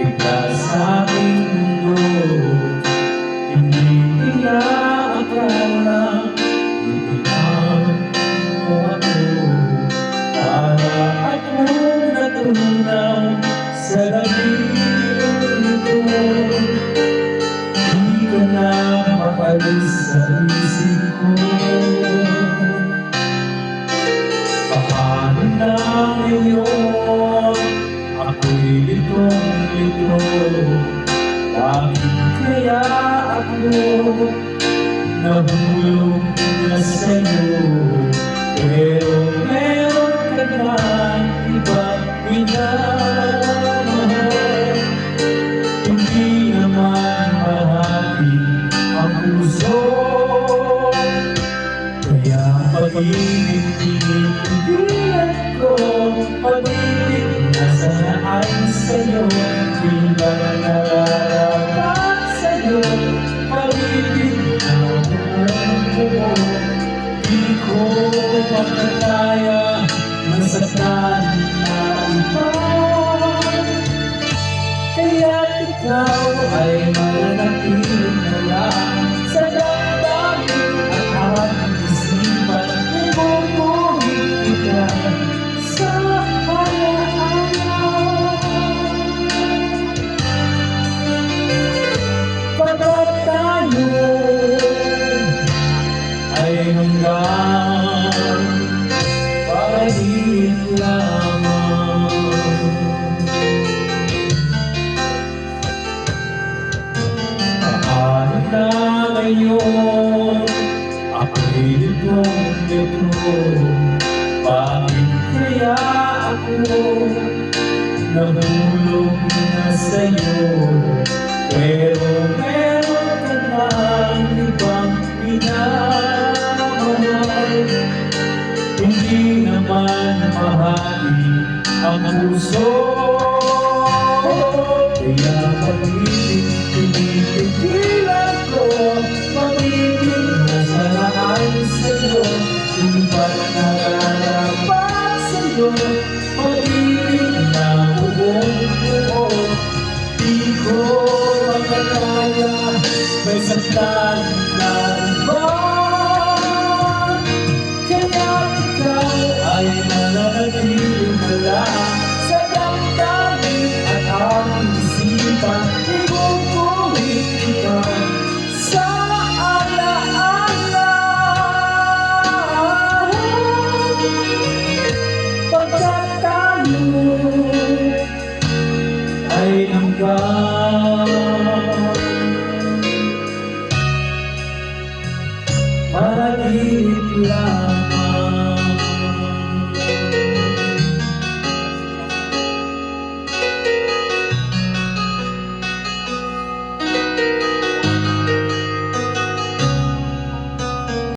Bigla sa aking mundo, hindi inaakala ibigyan mo ako para akong natunaw sa labing ito. Di ko na makalis sa isip ko. Paano na ngayon ako'y litong-lito? Bakit kaya ako nahulog na sa'yo? Pero meron ka na ibang minamahal. Hindi naman mahati ang puso, kaya pag-ibig tinitindihan ko. Pag-ibig na sana ay sa'yo, di ba nararapat sa'yo? Pag-ibig na buo, di ko makakaya masaktan na iba. Kaya't ikaw ay mananatiling na lang sa damdamin at aking isipan. Ibubuhin kita sa alaala. Pagkat tayo ay hanggang pag-ibig lamang. Paano na ngayon ako'y litong-lito? Bakit kaya ako nahulog na sa'yo? Pero meron ka ng ibang minamahal. Hindi naman mahali ang puso, kaya pag-ibig tinipigilan ko. Pag-ibig na sana ay sa'yo, di ba nararapat sa'yo?